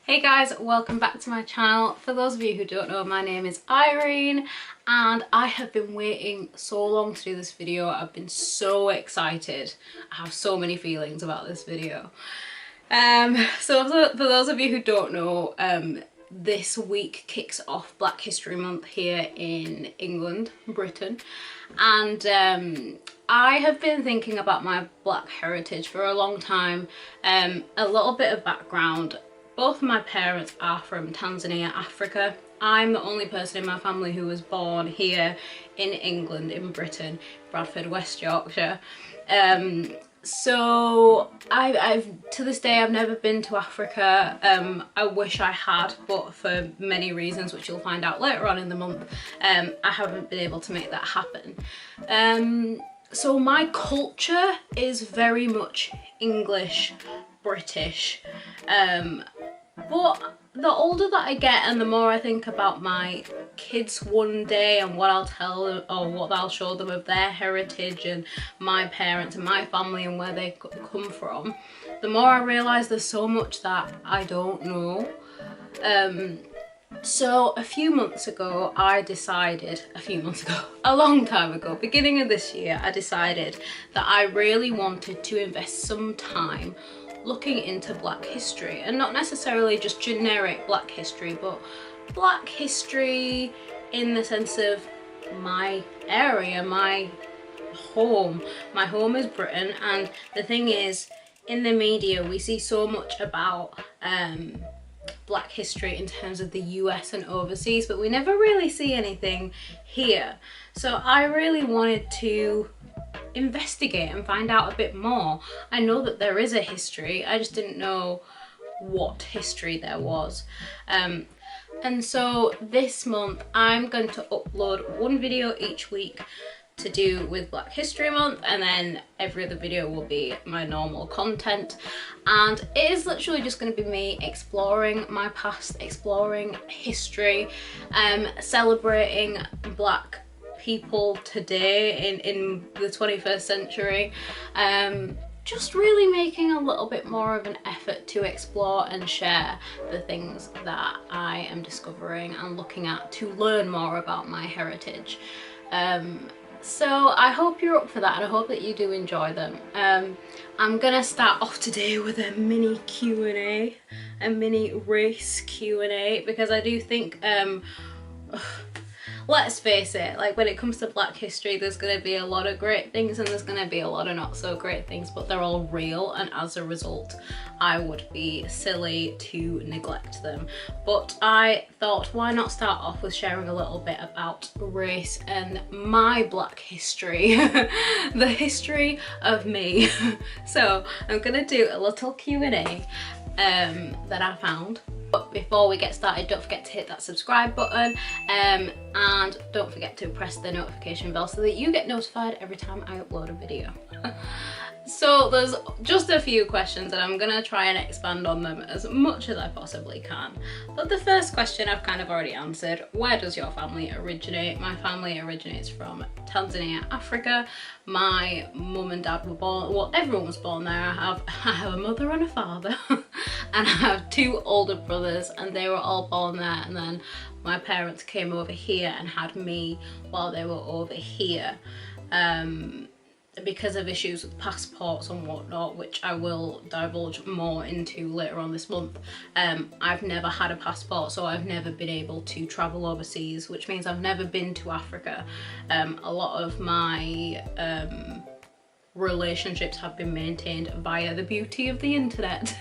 Hey guys, welcome back to my channel. For those of you who don't know, my name is Irene and I have been waiting so long to do this video. I've been so excited. I have so many feelings about this video. So for those of you who don't know, this week kicks off Black History Month here in England, Britain, and I have been thinking about my Black heritage for a long time. A little bit of background. Both my parents are from Tanzania, Africa. I'm the only person in my family who was born here in England, in Britain, Bradford, West Yorkshire. So I've to this day I've never been to Africa. I wish I had, but for many reasons which you'll find out later on in the month, I haven't been able to make that happen. So my culture is very much English, British, but the older that I get and the more I think about my kids one day and what I'll tell them or what I'll show them of their heritage and my parents and my family and where they come from, the more I realise there's so much that I don't know. So a few months ago, a long time ago, beginning of this year, I decided that I really wanted to invest some time looking into Black history, and not necessarily just generic Black history, but Black history in the sense of my area, my home. My home is Britain, and the thing is, in the media we see so much about Black history in terms of the US and overseas, but we never really see anything here. So I really wanted to investigate and find out a bit more. I know that there is a history, I just didn't know what history there was. And so this month I'm going to upload one video each week to do with Black History Month, and then every other video will be my normal content, and it is literally just going to be me exploring my past, exploring history, celebrating Black people today in the 21st century, just really making a little bit more of an effort to explore and share the things that I am discovering and looking at to learn more about my heritage. So I hope you're up for that, and I hope that you do enjoy them. I'm gonna start off today with a mini Q&A, a mini race Q&A, because I do think, let's face it, like when it comes to Black history, there's going to be a lot of great things and there's going to be a lot of not so great things, but they're all real, and as a result I would be silly to neglect them. But I thought, why not start off with sharing a little bit about race and my Black history, the history of me. So I'm going to do a little Q&A that I found. But before we get started, don't forget to hit that subscribe button, and don't forget to press the notification bell so that you get notified every time I upload a video. So there's just a few questions and I'm gonna try and expand on them as much as I possibly can. But the first question I've kind of already answered. Where does your family originate? My family originates from Tanzania, Africa. My mum and dad were born, well, everyone was born there. I have a mother and a father and I have two older brothers, and they were all born there, and then my parents came over here and had me while they were over here. Because of issues with passports and whatnot, which I will divulge more into later on this month, I've never had a passport, so I've never been able to travel overseas, which means I've never been to Africa. A lot of my relationships have been maintained via the beauty of the internet.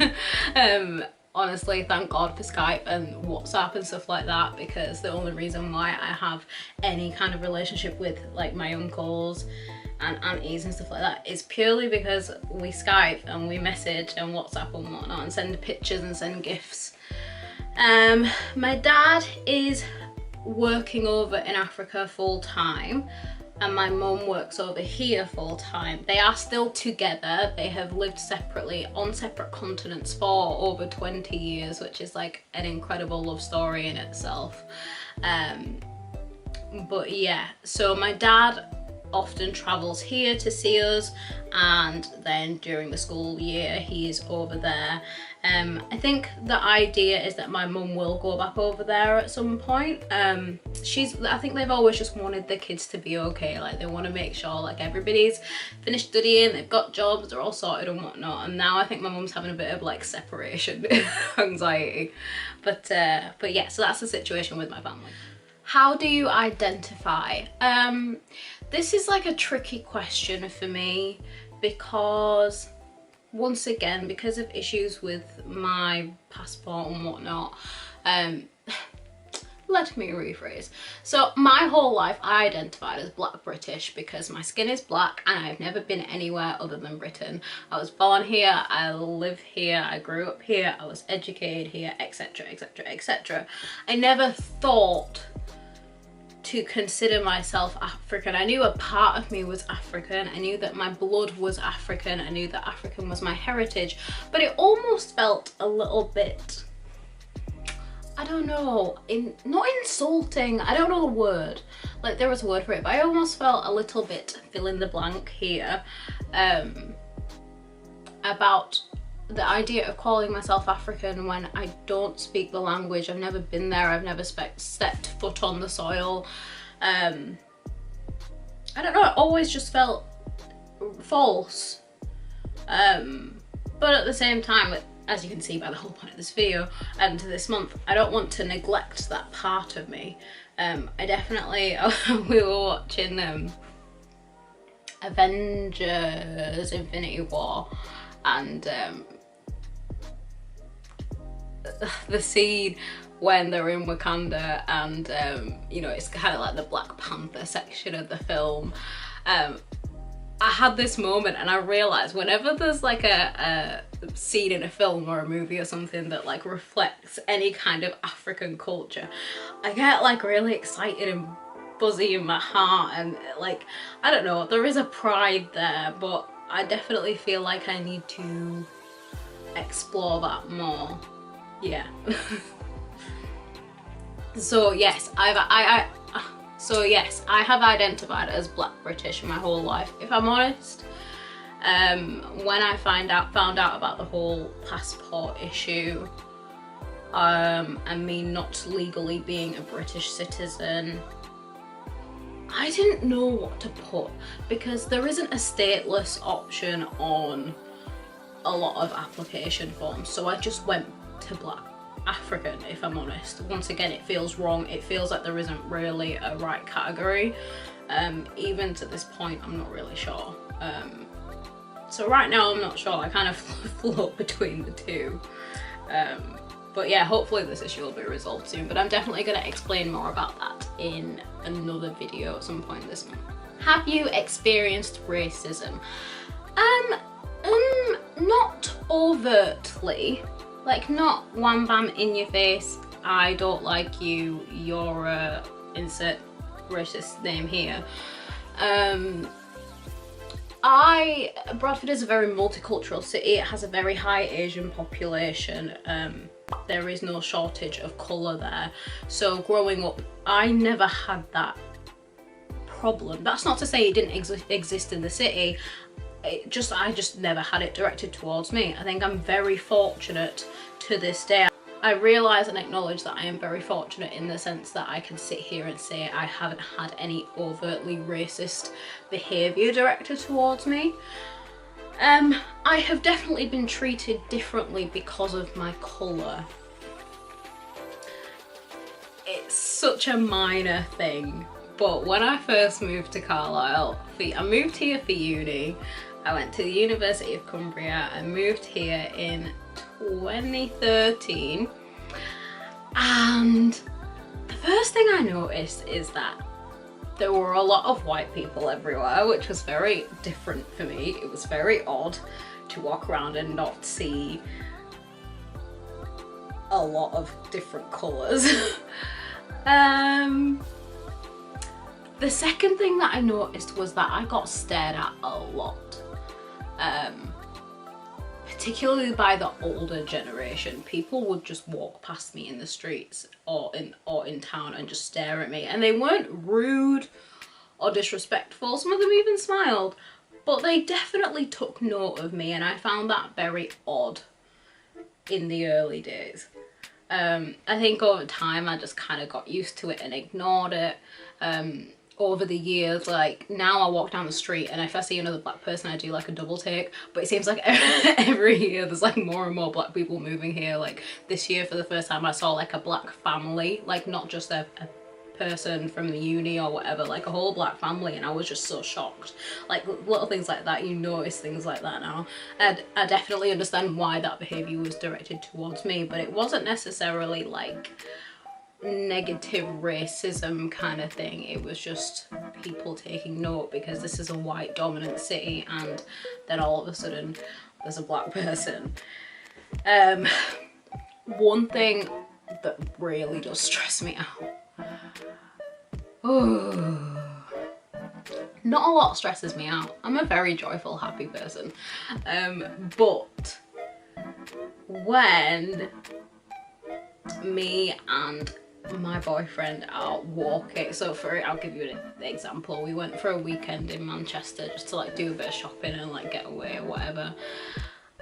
Honestly, thank God for Skype and WhatsApp and stuff like that, because the only reason why I have any kind of relationship with like my uncles and aunties and stuff like that is purely because we Skype and we message and WhatsApp and whatnot and send pictures and send gifts. My dad is working over in Africa full time, and my mum works over here full time. They are still together. They have lived separately on separate continents for over 20 years, which is like an incredible love story in itself. But yeah, so my dad often travels here to see us, and then during the school year he is over there. I think the idea is that my mum will go back over there at some point. I think they've always just wanted the kids to be okay. Like, they want to make sure like everybody's finished studying, they've got jobs, they're all sorted and whatnot. And now I think my mum's having a bit of like separation anxiety. But yeah, so that's the situation with my family. How do you identify? This is like a tricky question for me, because once again, because of issues with my passport and whatnot, let me rephrase. So my whole life I identified as Black British because my skin is black and I've never been anywhere other than Britain. I was born here, I live here, I grew up here, I was educated here, etc, etc, etc. I never thought to consider myself African. I knew a part of me was African, I knew that my blood was African, I knew that African was my heritage, but it almost felt a little bit, I don't know, not insulting, I don't know the word, like there was a word for it, but I almost felt a little bit fill in the blank here about the idea of calling myself African when I don't speak the language. I've never been there, I've never stepped foot on the soil. I don't know, it always just felt false. But at the same time, as you can see by the whole point of this video and this month, I don't want to neglect that part of me. I definitely, we were watching Avengers Infinity War, and the scene when they're in Wakanda and you know, it's kind of like the Black Panther section of the film. I had this moment and I realized whenever there's like a scene in a film or a movie or something that like reflects any kind of African culture, I get like really excited and buzzy in my heart, and like, I don't know, there is a pride there, but I definitely feel like I need to explore that more. Yeah. So yes, I have identified as Black British my whole life, if I'm honest. When I found out about the whole passport issue, and me not legally being a British citizen, I didn't know what to put, because there isn't a stateless option on a lot of application forms, so I just went to Black African, if I'm honest. Once again, it feels wrong, it feels like there isn't really a right category. Even to this point, I'm not really sure. So right now I'm not sure, I kind of float between the two. But yeah, hopefully this issue will be resolved soon, but I'm definitely going to explain more about that in another video at some point this month. Have you experienced racism? Not overtly, like not wham bam in your face, I don't like you, you're a insert racist name here. Bradford is a very multicultural city, it has a very high Asian population. There is no shortage of colour there, so growing up I never had that problem. That's not to say it didn't exist in the city, I just never had it directed towards me. I think I'm very fortunate to this day. I realise and acknowledge that I am very fortunate in the sense that I can sit here and say I haven't had any overtly racist behaviour directed towards me. I have definitely been treated differently because of my colour. It's such a minor thing, but when I first moved to Carlisle, I moved here for uni, I went to the University of Cumbria, I moved here in 2013, and the first thing I noticed is that there were a lot of white people everywhere, which was very different for me. It was very odd to walk around and not see a lot of different colours. The second thing that I noticed was that I got stared at a lot, particularly by the older generation. People would just walk past me in the streets or in town and just stare at me, and they weren't rude or disrespectful, some of them even smiled, but they definitely took note of me, and I found that very odd. in the early days. I think over time I just kind of got used to it and ignored it. Over the years, like now I walk down the street and if I see another black person I do like a double take, but it seems like every year there's like more and more black people moving here. Like this year for the first time I saw like a black family, like not just a person from the uni or whatever, like a whole black family, and I was just so shocked. Like little things like that, you notice things like that now, and I definitely understand why that behaviour was directed towards me, but it wasn't necessarily like negative racism kind of thing. It was just people taking note because this is a white dominant city and then all of a sudden there's a black person. One thing that really does stress me out, not a lot stresses me out. I'm a very joyful, happy person, but when me and my boyfriend are walking, so I'll give you an example. We went for a weekend in Manchester just to like do a bit of shopping and like get away or whatever,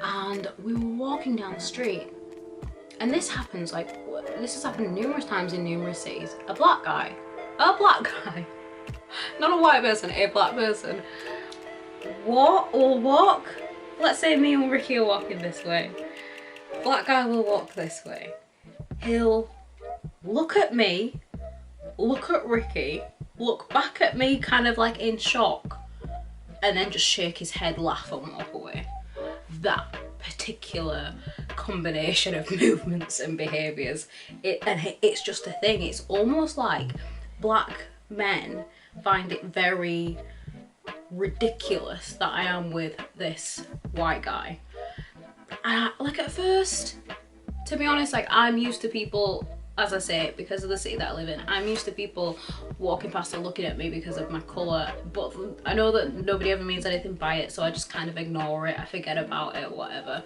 and we were walking down the street, and this happens like, this has happened numerous times in numerous cities. A black guy, not a white person, a black person, walk, let's say me and Ricky are walking this way, black guy will walk this way, he'll look at me, look at Ricky, look back at me kind of like in shock, and then just shake his head, laugh and walk away. That particular combination of movements and behaviours, it's just a thing. It's almost like black men find it very ridiculous that I am with this white guy. And like at first, to be honest, like I'm used to people, as I say, because of the city that I live in, I'm used to people walking past and looking at me because of my colour, but I know that nobody ever means anything by it, so I just kind of ignore it, I forget about it, whatever.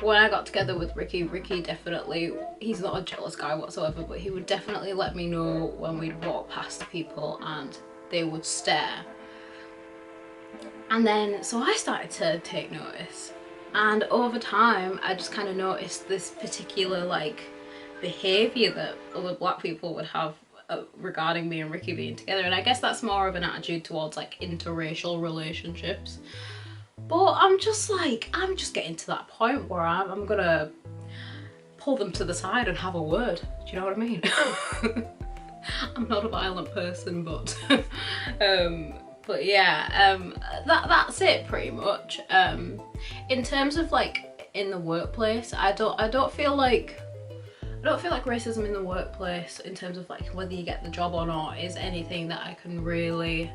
When I got together with Ricky definitely, he's not a jealous guy whatsoever, but he would definitely let me know when we'd walk past people and they would stare. And then, so I started to take notice, and over time I just kind of noticed this particular like behaviour that other black people would have regarding me and Ricky being together, and I guess that's more of an attitude towards like interracial relationships. But I'm just getting to that point where I'm gonna pull them to the side and have a word. Do you know what I mean? I'm not a violent person, but yeah, that's it pretty much. In terms of like in the workplace, I don't feel like racism in the workplace, in terms of like whether you get the job or not, is anything that I can really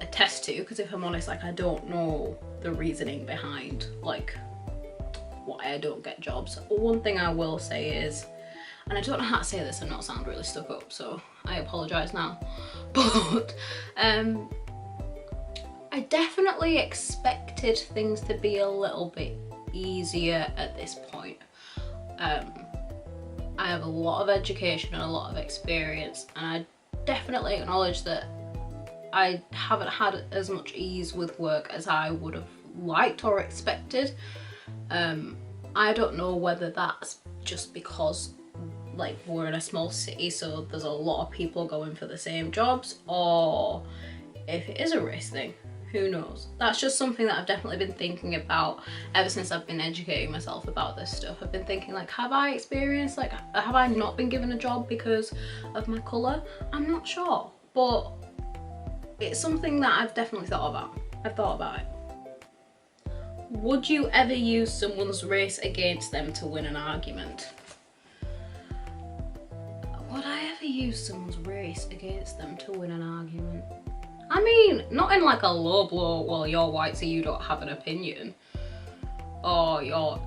attest to, because if I'm honest, like I don't know the reasoning behind like why I don't get jobs. One thing I will say is, and I don't know how to say this and not sound really stuck up, so I apologise now, but I definitely expected things to be a little bit easier at this point. I have a lot of education and a lot of experience, and I definitely acknowledge that I haven't had as much ease with work as I would have liked or expected. I don't know whether that's just because like we're in a small city, so there's a lot of people going for the same jobs, or if it is a race thing. Who knows? That's just something that I've definitely been thinking about ever since I've been educating myself about this stuff. I've been thinking like, have I experienced, like, have I not been given a job because of my colour? I'm not sure, but it's something that I've definitely thought about. I've thought about it. Would you ever use someone's race against them to win an argument? Would I ever use someone's race against them to win an argument? I mean, not in like a low blow, well, you're white so you don't have an opinion, or you're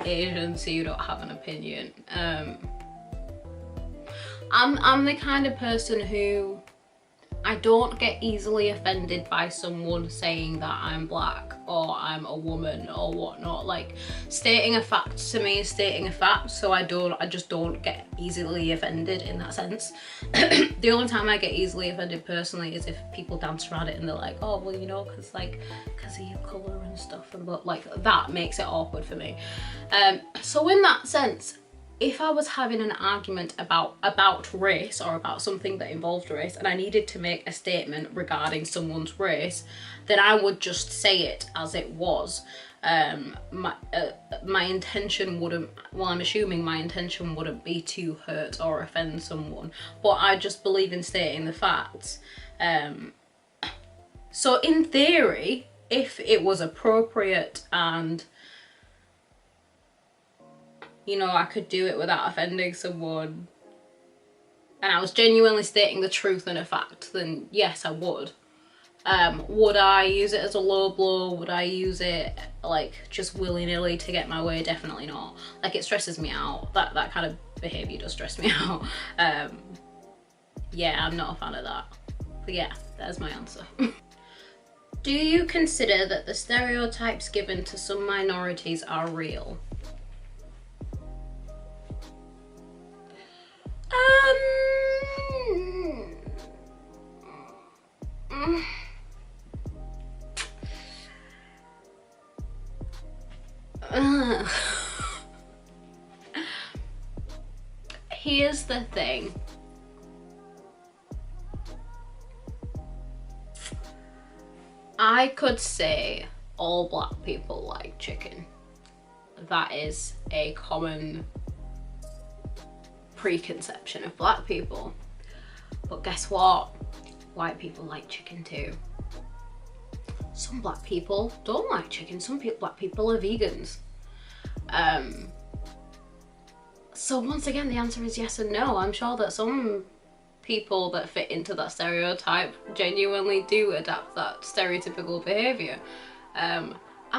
Asian so you don't have an opinion. I'm the kind of person who, I don't get easily offended by someone saying that I'm black or I'm a woman or whatnot. Like, stating a fact to me is stating a fact, so I just don't get easily offended in that sense. The only time I get easily offended personally is if people dance around it and they're like, oh well, you know, because of your colour and stuff, and but like that makes it awkward for me. So in that sense, if I was having an argument about race or about something that involved race, and I needed to make a statement regarding someone's race, then I would just say it as it was. My intention wouldn't, well, I'm assuming my intention wouldn't be to hurt or offend someone, but I just believe in stating the facts. So in theory, if it was appropriate and, you know, I could do it without offending someone, and I was genuinely stating the truth and a fact, then yes, I would. Would I use it as a low blow? Would I use it like just willy-nilly to get my way? Definitely not. Like, it stresses me out. That kind of behaviour does stress me out. Yeah, I'm not a fan of that. But yeah, there's my answer. Do you consider that the stereotypes given to some minorities are real? Here's the thing. I could say all black people like chicken. That is a common preconception of black people. But guess what? White people like chicken too. Some black people don't like chicken. Some black people are vegans. So once again, the answer is yes and no. I'm sure that some people that fit into that stereotype genuinely do adapt that stereotypical behaviour. And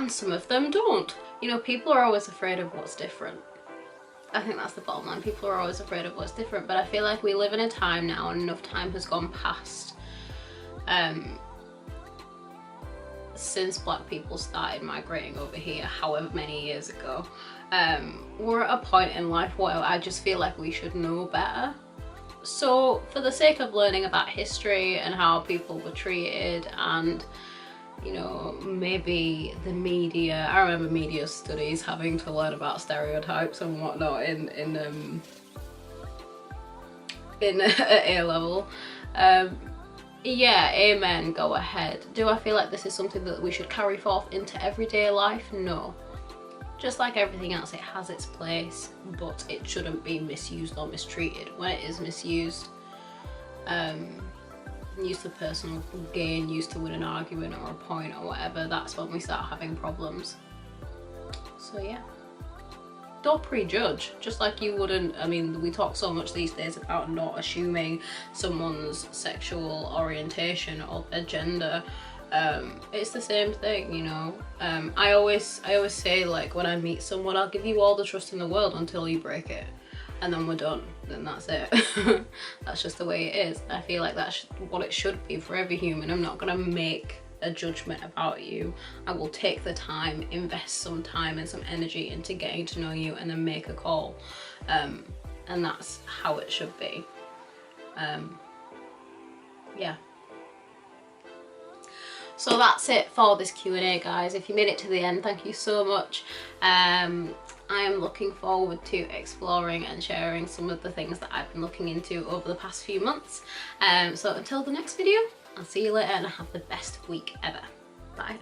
some of them don't. You know, people are always afraid of what's different. I think that's the bottom line. People are always afraid of what's different, but I feel like we live in a time now, and enough time has gone past since black people started migrating over here, however many years ago. We're at a point in life where I just feel like we should know better. So for the sake of learning about history and how people were treated, and you know, maybe the media, I remember media studies having to learn about stereotypes and whatnot in A level. Yeah, amen, go ahead. Do I feel like this is something that we should carry forth into everyday life? No. Just like everything else, it has its place, but it shouldn't be misused or mistreated. When it is misused, used for personal gain, used to win an argument or a point or whatever, that's when we start having problems. So yeah. Don't prejudge, just like you wouldn't, I mean, we talk so much these days about not assuming someone's sexual orientation or their gender. It's the same thing, you know. I always say, like, when I meet someone, I'll give you all the trust in the world until you break it, and then we're done, then that's it. That's just the way it is. I feel like that's what it should be for every human. I'm not gonna make a judgment about you. I will take the time, invest some time and some energy into getting to know you, and then make a call. And that's how it should be. Yeah. So that's it for this Q&A, guys. If you made it to the end, thank you so much. I am looking forward to exploring and sharing some of the things that I've been looking into over the past few months. So until the next video, I'll see you later, and have the best week ever. Bye.